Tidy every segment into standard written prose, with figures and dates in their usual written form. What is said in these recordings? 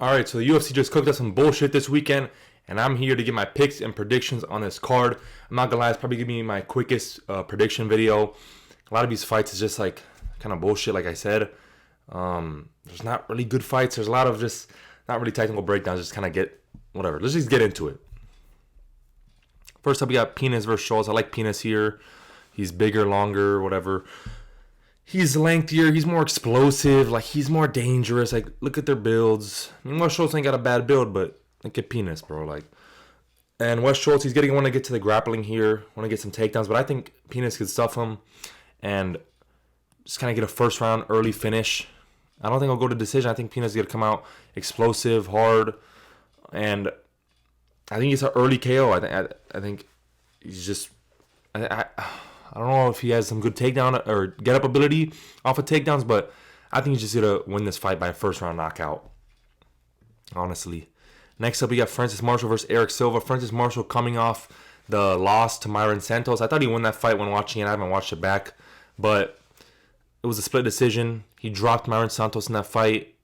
Alright, so the UFC just cooked up some bullshit this weekend, and I'm here to give my picks and predictions on this card. I'm not gonna lie, it's probably gonna be my quickest prediction video. A lot of these fights is just like kind of bullshit, like I said. There's not really good fights. There's a lot of just not really technical breakdowns. Just kind of get whatever. Let's just get into it. First up, we got Penis versus Schultz. I like Penis here. He's bigger, longer, whatever. He's lengthier. He's more explosive. Like, he's more dangerous. Like, look at their builds. I mean, West Schultz ain't got a bad build, but look at Penis, bro. Like, and West Schultz, he's going to want to get to the grappling here. Want to get some takedowns, but I think Penis could stuff him and just kind of get a first round early finish. I don't think he'll go to decision. I think Penis is going to come out explosive, hard, and I think it's an early KO. I think he's just I don't know if he has some good takedown or get up ability off of takedowns, but I think he's just gonna win this fight by a first round knockout. Honestly. Next up, we got Francis Marshall versus Eric Silva. Francis Marshall coming off the loss to Myron Santos. I thought he won that fight when watching it. I haven't watched it back, but it was a split decision. He dropped Myron Santos in that fight.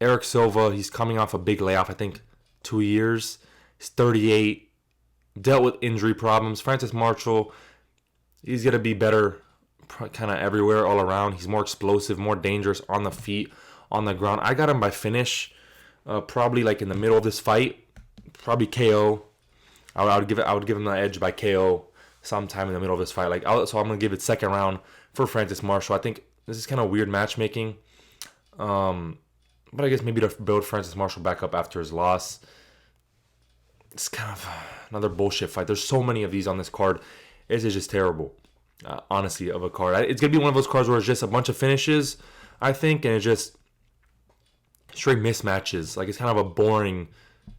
Eric Silva, he's coming off a big layoff. I think 2 years. He's 38. Dealt with injury problems. Francis Marshall, he's going to be better kind of everywhere, all around. He's more explosive, more dangerous on the feet, on the ground. I got him by finish, probably like in the middle of this fight. Probably KO. I would give him the edge by KO sometime in the middle of this fight. So I'm going to give it second round for Francis Marshall. I think this is kind of weird matchmaking. But I guess maybe to build Francis Marshall back up after his loss. It's kind of another bullshit fight. There's so many of these on this card. This is just terrible, honestly, of a card. It's going to be one of those cards where it's just a bunch of finishes, I think, and it's just straight mismatches. Like, it's kind of a boring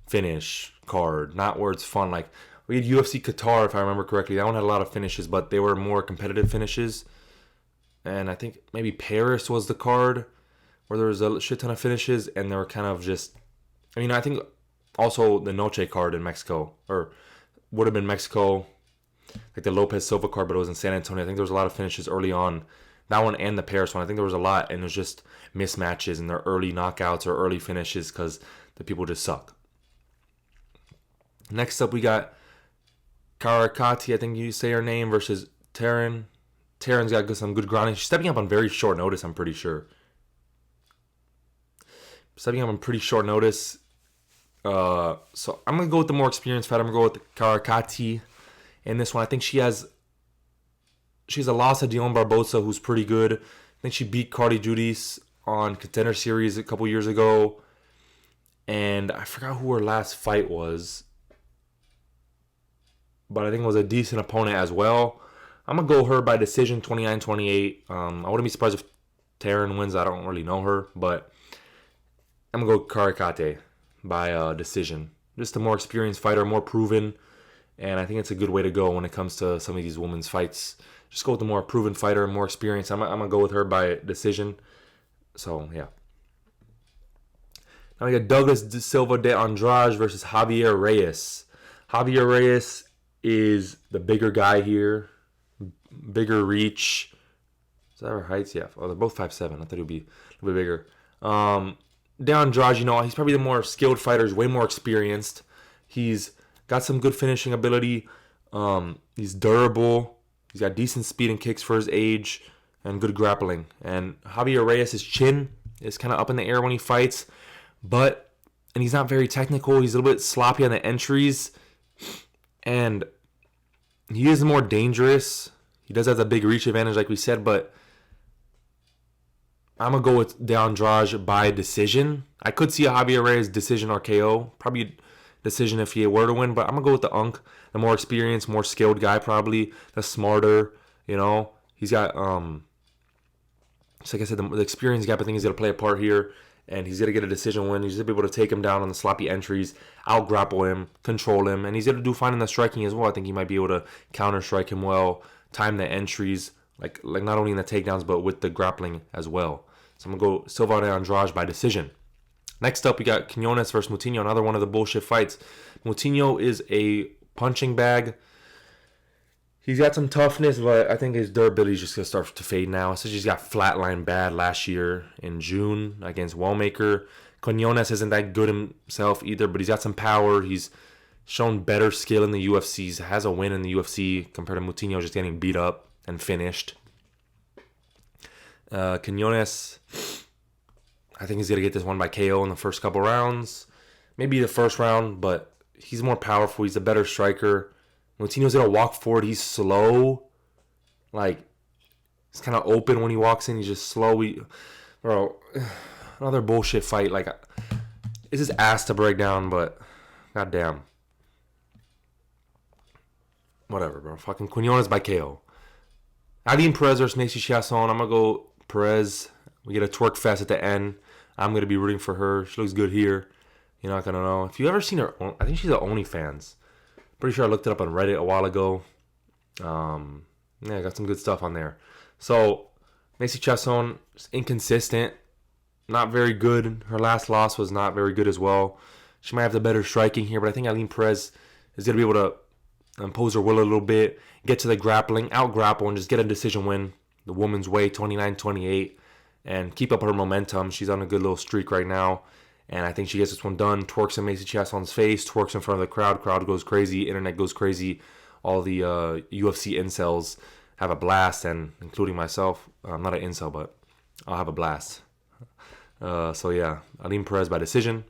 finish card, not where it's fun. Like, we had UFC Qatar, if I remember correctly. That one had a lot of finishes, but they were more competitive finishes. And I think maybe Paris was the card where there was a shit ton of finishes, and they were kind of just... I mean, I think also the Noche card in Mexico, or would have been Mexico, like the Lopez Silva card, but it was in San Antonio. I think there was a lot of finishes early on. That one and the Paris one. I think there was a lot, and it was just mismatches and their early knockouts or early finishes because the people just suck. Next up, we got Karakati, I think you say her name, versus Taryn. Taryn's got some good grounding. She's stepping up on very short notice, I'm pretty sure. Stepping up on pretty short notice. So I'm going to go with the more experienced fighter. I'm going to go with Karakati in this one. I think she's a loss to Dion Barbosa, who's pretty good. I think she beat Cardi Judice on Contender Series a couple years ago. And I forgot who her last fight was. But I think it was a decent opponent as well. I'm going to go her by decision, 29-28. I wouldn't be surprised if Taryn wins. I don't really know her. But I'm going to go Karakate by decision. Just a more experienced fighter, more proven. And I think it's a good way to go when it comes to some of these women's fights. Just go with the more proven fighter, more experienced. I'm going to go with her by decision. So, yeah. Now we got Douglas De Silva de Andrade versus Javier Reyes. Javier Reyes is the bigger guy here. Bigger reach. Is that her heights? Yeah. Oh, they're both 5'7". I thought he would be a little bit bigger. De Andrade, he's probably the more skilled fighter. He's way more experienced. He's got some good finishing ability. He's durable. He's got decent speed and kicks for his age and good grappling. And Javier Reyes' chin is kind of up in the air when he fights. And he's not very technical. He's a little bit sloppy on the entries. And he is more dangerous. He does have the big reach advantage, like we said, but I'm going to go with De Andrade by decision. I could see a Javier Reyes decision or KO. Probably decision if he were to win, but I'm going to go with the Unk. The more experienced, more skilled guy probably. The smarter, He's got, just like I said, the experience gap I think is going to play a part here. And he's going to get a decision win. He's going to be able to take him down on the sloppy entries, out-grapple him, control him. And he's going to do fine in the striking as well. I think he might be able to counter-strike him well, time the entries, like not only in the takedowns, but with the grappling as well. So I'm going to go Silva de Andrade by decision. Next up, we got Quinones versus Moutinho, another one of the bullshit fights. Moutinho is a punching bag. He's got some toughness, but I think his durability is just going to start to fade now. Especially he's got flatline bad last year in June against Wellmaker. Quinones isn't that good himself either, but he's got some power. He's shown better skill in the UFC. He has a win in the UFC compared to Moutinho just getting beat up and finished. Quinones, I think he's going to get this one by KO in the first couple rounds. Maybe the first round, but he's more powerful. He's a better striker. Moutinho's going to walk forward. He's slow. Like, he's kind of open when he walks in. He's just slow. Bro, another bullshit fight. Like, it's just ass to break down, but goddamn. Whatever, bro. Fucking Quinones by KO. Aline Perez versus Macy Chiasson. I'm going to go Perez. We get a twerk fest at the end. I'm going to be rooting for her. She looks good here. You're not going to know. If you've ever seen her, I think she's an OnlyFans. Pretty sure I looked it up on Reddit a while ago. Yeah, got some good stuff on there. So, Macy Chiasson is inconsistent. Not very good. Her last loss was not very good as well. She might have the better striking here, but I think Aline Perez is going to be able to impose her will a little bit, get to the grappling, out-grapple, and just get a decision win the woman's way, 29-28, and keep up her momentum. She's on a good little streak right now, and I think she gets this one done. Twerks in Macy Chiasson's face, twerks in front of the crowd. Crowd goes crazy. Internet goes crazy. All the UFC incels have a blast, and including myself. I'm not an incel, but I'll have a blast. So, yeah, Aline Perez by decision.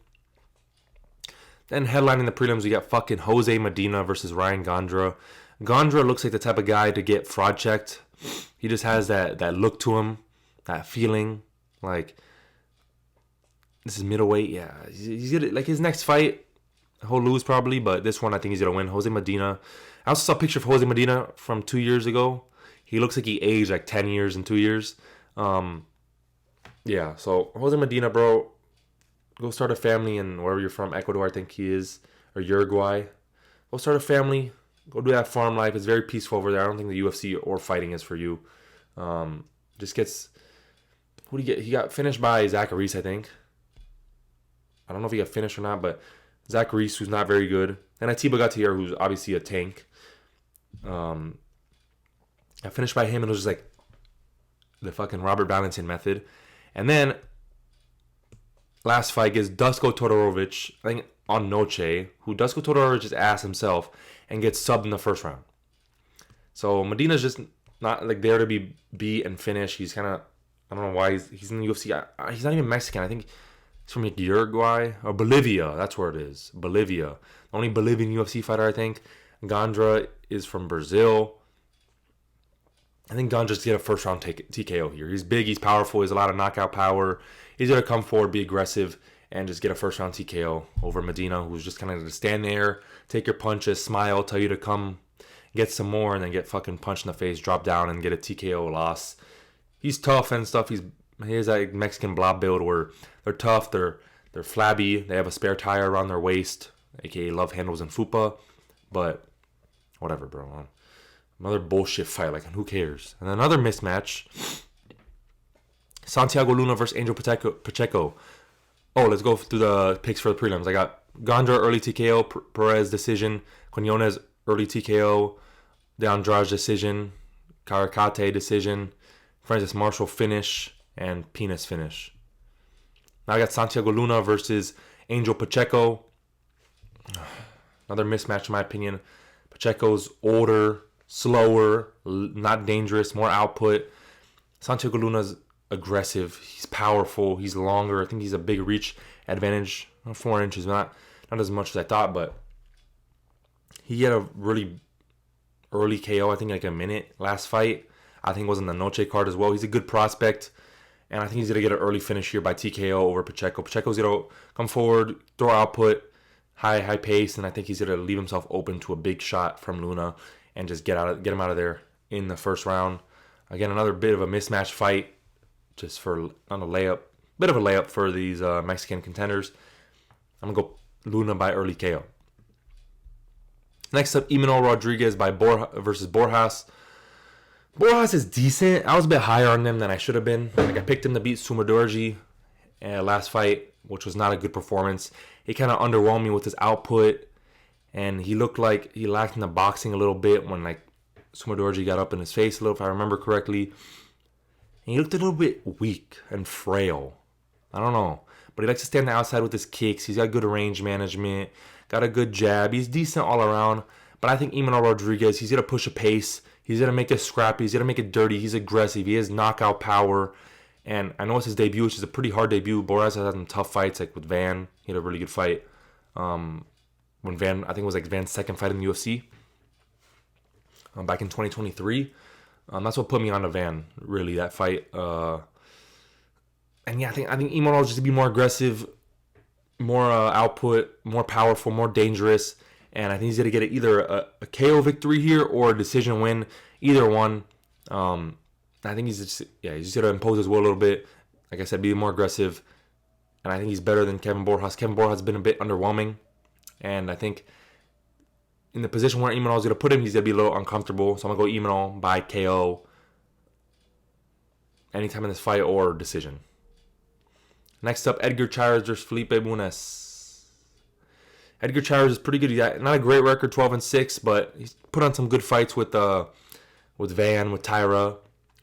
Then headlining the prelims, we got fucking Jose Medina versus Ryan Gondra. Gondra looks like the type of guy to get fraud checked. He just has that look to him, that feeling. Like, this is middleweight. Yeah, he's gonna, like, his next fight, he'll lose probably, but this one I think he's gonna win. Jose Medina. I also saw a picture of Jose Medina from 2 years ago. He looks like he aged like 10 years in 2 years. Yeah, so Jose Medina, bro. Go start a family in wherever you're from, Ecuador, I think he is, or Uruguay. Go start a family. Go do that farm life. It's very peaceful over there. I don't think the UFC or fighting is for you. Just gets... Who did he get? He got finished by Zach Reese, I think. I don't know if he got finished or not, but Zach Reese, who's not very good. And Atiba Gatier, who's obviously a tank. Got finished by him, and it was just like the fucking Robert Valentin method. And then... last fight is Dusko Todorovic, I think, on Noche, who Dusko Todorovic just ass himself and gets subbed in the first round. So Medina's just not like there to be beat and finish. He's kind of, I don't know why he's in the UFC. He's not even Mexican. I think he's from like Uruguay or Bolivia. That's where it is. Bolivia. The only Bolivian UFC fighter, I think. Gondra is from Brazil. I think Gondra's get a first round TKO here. He's big, he's powerful, he has a lot of knockout power. He's going to come forward, be aggressive, and just get a first round TKO over Medina, who's just kind of going to stand there, take your punches, smile, tell you to come get some more, and then get fucking punched in the face, drop down, and get a TKO loss. He's tough and stuff. He has that Mexican blob build where they're tough, they're flabby, they have a spare tire around their waist, aka love handles and fupa, but whatever, bro. Another bullshit fight, like, who cares? And another mismatch. Santiago Luna versus Angel Pacheco. Oh, let's go through the picks for the prelims. I got Gondra early TKO, Perez decision, Quinones early TKO, De Andrade decision, Caracate decision, Francis Marshall finish, and Penis finish. Now I got Santiago Luna versus Angel Pacheco. Another mismatch in my opinion. Pacheco's older, slower, not dangerous, more output. Santiago Luna's aggressive. He's powerful. He's longer. I think he's a big reach advantage. 4 inches, not as much as I thought, but he had a really early KO. I think like a minute last fight. I think it was in the Noche card as well. He's a good prospect, and I think he's gonna get an early finish here by TKO over Pacheco. Pacheco's gonna come forward, throw output, high pace, and I think he's gonna leave himself open to a big shot from Luna and just get him out of there in the first round. Again, another bit of a mismatch fight, just for on a layup, bit of a layup for these Mexican contenders. I'm gonna go Luna by early KO. Next up, Imanol Rodriguez versus Borjas. Borjas is decent. I was a bit higher on him than I should have been. Like I picked him to beat Sumadorji last fight, which was not a good performance. He kind of underwhelmed me with his output, and he looked like he lacked in the boxing a little bit when like Sumadorji got up in his face a little, if I remember correctly. And he looked a little bit weak and frail. I don't know. but he likes to stay on the outside with his kicks. He's got good range management, got a good jab. He's decent all around. But I think Emmanuel Rodriguez, he's going to push a pace. He's going to make it scrappy. He's going to make it dirty. He's aggressive. He has knockout power. And I know it's his debut, which is a pretty hard debut. Boras has had some tough fights, like with Van. He had a really good fight. When Van, I think it was like Van's second fight in the UFC. Back in 2023. That's what put me on to Van, really, that fight. And yeah, I think Emmanuel is just to be more aggressive, more output, more powerful, more dangerous. And I think he's going to get either a KO victory here or a decision win. Either one. I think he's just going to impose his will a little bit. Like I said, be more aggressive. And I think he's better than Kevin Borjas. Kevin Borjas has been a bit underwhelming. And I think in the position where Emmanuel is going to put him, he's going to be a little uncomfortable. So I'm going to go Emmanuel by KO anytime in this fight or decision. Next up, Edgar Chairez versus Felipe Bunes. Edgar Chairez is pretty good. He's got not a great record, 12-6, but he's put on some good fights with Van, with Tyra.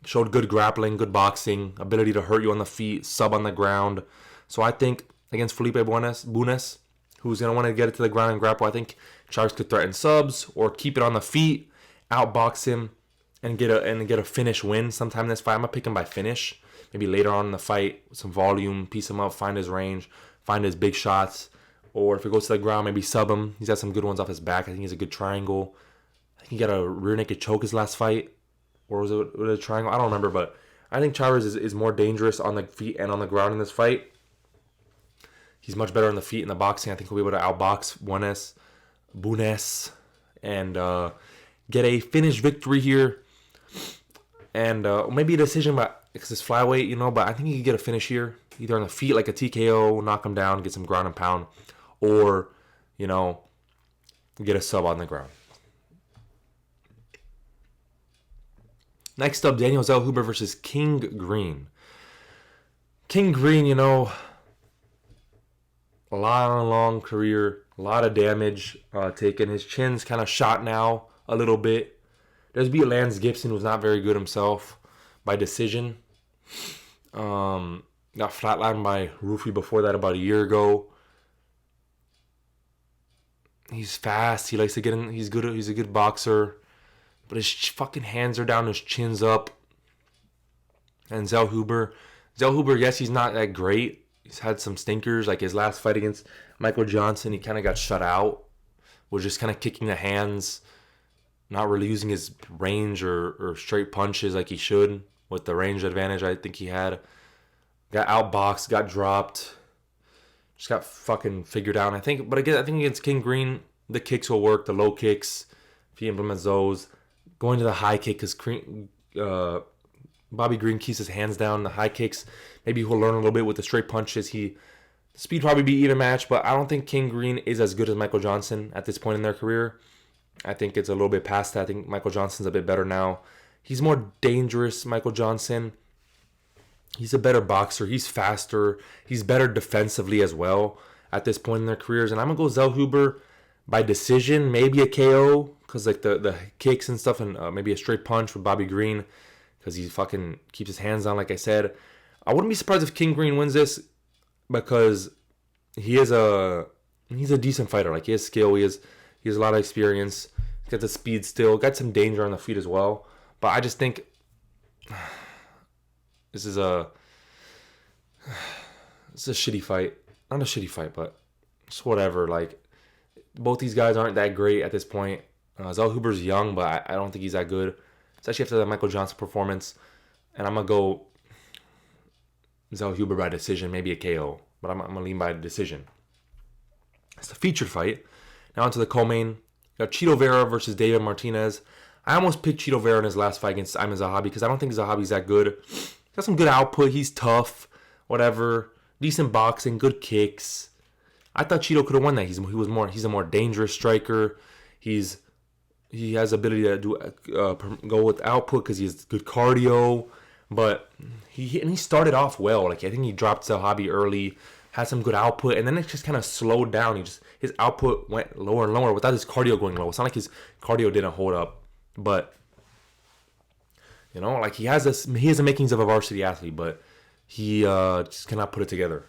Showed good grappling, good boxing, ability to hurt you on the feet, sub on the ground. So I think against Felipe Bunes, who's going to want to get it to the ground and grapple, I think Chairez could threaten subs or keep it on the feet, outbox him, and get a finish win sometime in this fight. I'm going to pick him by finish. Maybe later on in the fight, some volume, piece him up, find his range, find his big shots. Or if it goes to the ground, maybe sub him. He's got some good ones off his back. I think he's a good triangle. I think he got a rear naked choke his last fight. Or was it a triangle? I don't remember. But I think Chairez is more dangerous on the feet and on the ground in this fight. He's much better on the feet in the boxing. I think he'll be able to outbox Bunes, and get a finish victory here. And maybe a decision, because it's flyweight, but I think he could get a finish here. Either on the feet, like a TKO, knock him down, get some ground and pound, or, get a sub on the ground. Next up, Daniel Zellhuber versus King Green. King Green, a long career, a lot of damage taken. His chin's kind of shot now a little bit. There's beat Lance Gibson, who's not very good himself, by decision. Got flatlined by Rufi before that about a year ago. He's fast. He likes to get in. He's good. He's a good boxer. But his fucking hands are down. His chin's up. And Zellhuber, yes, he's not that great. He's had some stinkers. Like his last fight against Michael Johnson, he kind of got shut out. Was just kind of kicking the hands. Not really using his range or straight punches like he should. With the range advantage I think he had. Got outboxed, got dropped. Just got fucking figured out. I think against King Green, the kicks will work. The low kicks, if he implements those. Going to the high kick, because Bobby Green keeps his hands down. The high kicks, maybe he'll learn a little bit with the straight punches. Speed probably be even match, but I don't think King Green is as good as Michael Johnson at this point in their career. I think it's a little bit past that. I think Michael Johnson's a bit better now. He's more dangerous, Michael Johnson. He's a better boxer. He's faster. He's better defensively as well at this point in their careers. And I'm going to go Zellhuber by decision, maybe a KO, because like the kicks and stuff, and maybe a straight punch with Bobby Green, because he fucking keeps his hands down, like I said. I wouldn't be surprised if King Green wins this, because he's a decent fighter. Like, he has skill. He has a lot of experience. He's got the speed still. Got some danger on the feet as well. But I just think this is a shitty fight. Not a shitty fight, but just whatever. Like, both these guys aren't that great at this point. Zellhuber's young, but I don't think he's that good. Especially after the Michael Johnson performance. And I'm going to go Zellhuber by decision, maybe a KO. But I'm going to lean by decision. It's a featured fight. Now onto the co-main. Got Chito Vera versus David Martinez. I almost picked Chito Vera in his last fight against Ayman Zahabi, because I don't think Zahabi's that good. He's got some good output. He's tough. Whatever. Decent boxing. Good kicks. I thought Chito could have won that. He's a more dangerous striker. He has ability to go with output because he has good cardio. But he started off well. Like, I think he dropped Zahabi early, had some good output, and then it just kind of slowed down. His output went lower and lower without his cardio going low. It's not like his cardio didn't hold up, but like he has the makings of a varsity athlete, but he just cannot put it together.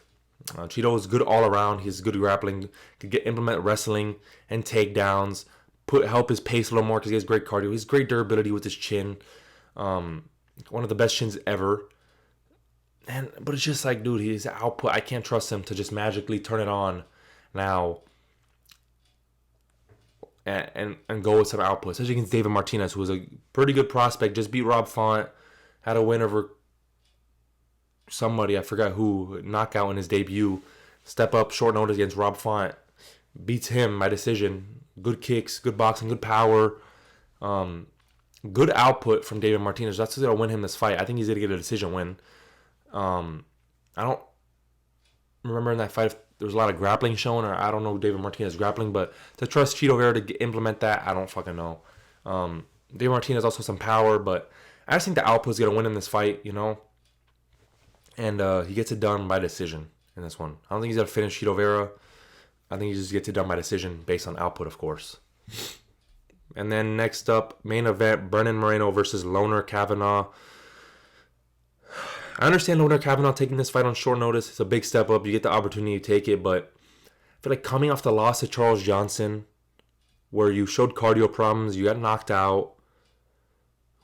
Cheeto is good all around. He's good grappling. Could implement wrestling and takedowns. Help his pace a little more because he has great cardio. He's great durability with his chin. One of the best chins ever. But it's just like, dude, his output, I can't trust him to just magically turn it on now and go with some output. Especially against David Martinez, who was a pretty good prospect. Just beat Rob Font. Had a win over somebody, I forgot who, knockout in his debut. Step up short notice against Rob Font. Beats him by decision. Good kicks, good boxing, good power. Good output from David Martinez. That's what's going to win him this fight. I think he's going to get a decision win. I don't remember in that fight if there was a lot of grappling shown, or I don't know David Martinez grappling, but to trust Cheeto Vera to implement that, I don't fucking know. David Martinez also some power, but I just think the output is going to win in this fight, you know? And he gets it done by decision in this one. I don't think he's going to finish Cheeto Vera. I think he just gets it done by decision based on output, of course. And then next up, main event, Brennan Moreno versus Loner Kavanagh. I understand Loner Kavanagh taking this fight on short notice. It's a big step up. You get the opportunity to take it, but I feel like coming off the loss to Charles Johnson, where you showed cardio problems, you got knocked out,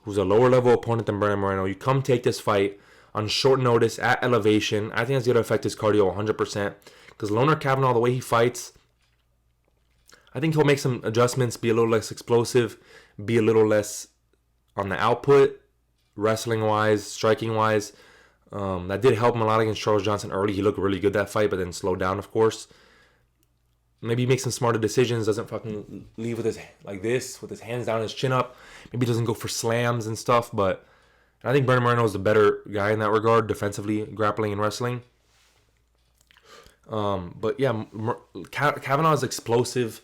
who's a lower level opponent than Brennan Moreno, you come take this fight on short notice at elevation. I think that's going to affect his cardio 100%. Because Loner Kavanagh, the way he fights, I think he'll make some adjustments, be a little less explosive, be a little less on the output, wrestling-wise, striking-wise. That did help him a lot against Charles Johnson early. He looked really good that fight, but then slowed down, of course. Maybe he makes some smarter decisions, doesn't fucking leave with his like this, with his hands down, his chin up. Maybe doesn't go for slams and stuff, but I think Brennan Moreno is the better guy in that regard, defensively, grappling and wrestling. But yeah, Kavanagh is explosive.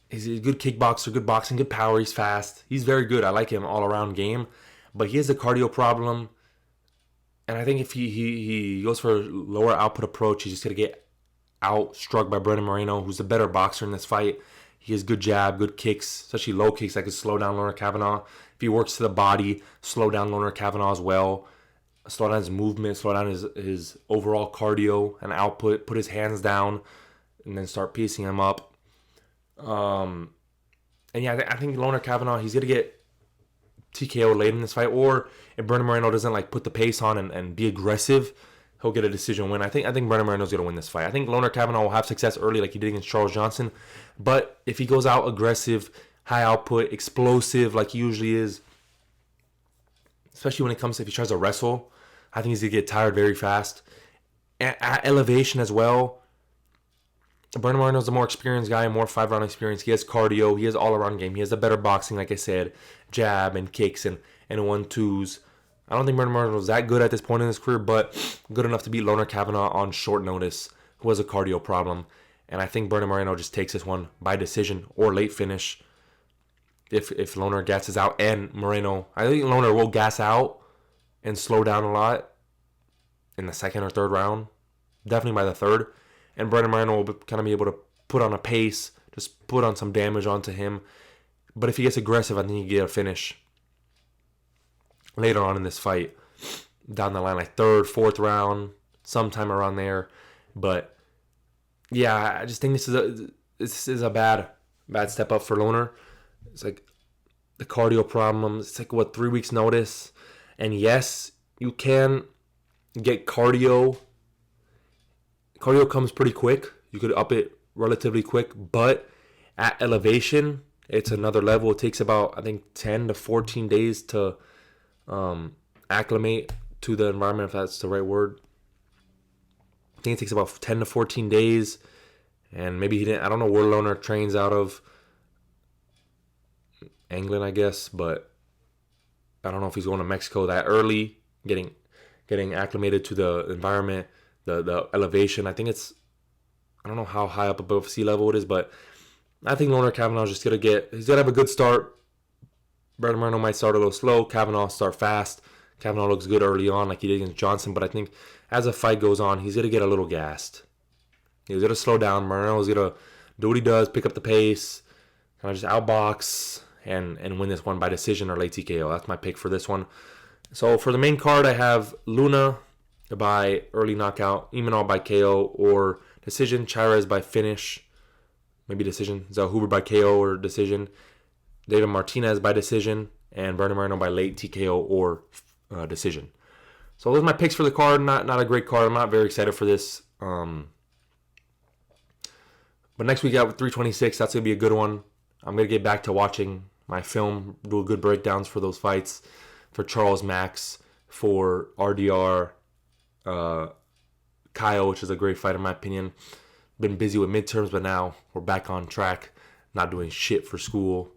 He's a good kickboxer, good boxing, good power. He's fast. He's very good. I like him all around game, but he has a cardio problem. And I think if he goes for a lower output approach, he's just gonna get outstruck by Brennan Moreno, who's a better boxer in this fight. He has good jab, good kicks, especially low kicks that could slow down Loner Kavanagh. If he works to the body, slow down Loner Kavanagh as well. Slow down his movement, slow down his overall cardio and output, put his hands down, and then start piecing him up. And yeah, I think Loner Kavanagh, he's going to get TKO late in this fight. Or if Brennan Moreno doesn't like put the pace on and be aggressive, he'll get a decision win. I think Brennan Moreno's going to win this fight. I think Loner Kavanagh will have success early like he did against Charles Johnson. But if he goes out aggressive, high output, explosive like he usually is, especially when it comes to if he tries to wrestle, I think he's going to get tired very fast. At elevation as well, Brennan Moreno's a more experienced guy, more 5-round experience. He has cardio. He has all-around game. He has a better boxing, like I said, jab and kicks and 1-2s. I don't think Brennan Moreno's that good at this point in his career, but good enough to beat Loner Kavanagh on short notice, who has a cardio problem. And I think Brennan Moreno just takes this one by decision or late finish if Loner gasses out. And Moreno, I think Loner will gas out and slow down a lot in the second or third round. Definitely by the third. And Brennan Moreno will kind of be able to put on a pace, just put on some damage onto him. But if he gets aggressive, I think he can get a finish later on in this fight. Down the line, like third, fourth round, sometime around there. But yeah, I just think this is a bad step up for Loner. It's like the cardio problems. It's like, 3 weeks notice? And yes, you can get cardio. Cardio comes pretty quick. You could up it relatively quick, but at elevation, it's another level. It takes about, I think, 10 to 14 days to acclimate to the environment, if that's the right word. I think it takes about 10 to 14 days, and maybe he didn't. I don't know where Loner trains out of. England, I guess, but I don't know if he's going to Mexico that early, getting acclimated to the environment, the elevation. I think I don't know how high up above sea level it is, but I think Loner Kavanagh's just he's gonna have a good start. Brennan Moreno might start a little slow. Kavanagh start fast. Kavanagh looks good early on, like he did against Johnson, but I think as the fight goes on, he's gonna get a little gassed. He's gonna slow down. Moreno's gonna do what he does, pick up the pace, kind of just outbox and win this one by decision or late TKO. That's my pick for this one. So for the main card, I have Luna by early knockout, Imanol by KO or decision, Chairez by finish, maybe decision, Zellhuber by KO or decision, David Martinez by decision, and Brandon Moreno by late TKO or decision. So those are my picks for the card. Not a great card. I'm not very excited for this. But next week out with 326, that's going to be a good one. I'm going to get back to watching my film, do good breakdowns for those fights, for Charles Max, for RDR, Kyle, which is a great fight in my opinion. Been busy with midterms, but now we're back on track. Not doing shit for school.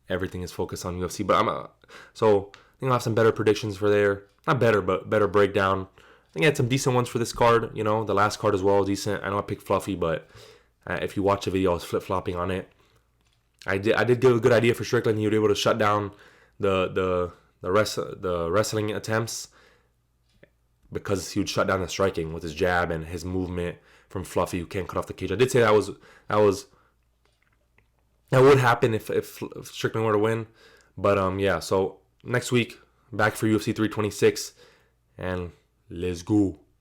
Everything is focused on UFC. But so I think I'll have some better predictions for there. Not better, but better breakdown. I think I had some decent ones for this card. You know, the last card as well, decent. I know I picked Fluffy, but if you watch the video, I was flip-flopping on it. I did give a good idea for Strickland. He was able to shut down the wrestling attempts because he would shut down the striking with his jab and his movement from Fluffy, who can't cut off the cage. I did say that would happen if Strickland were to win. But yeah, so next week, back for UFC 326, and let's go.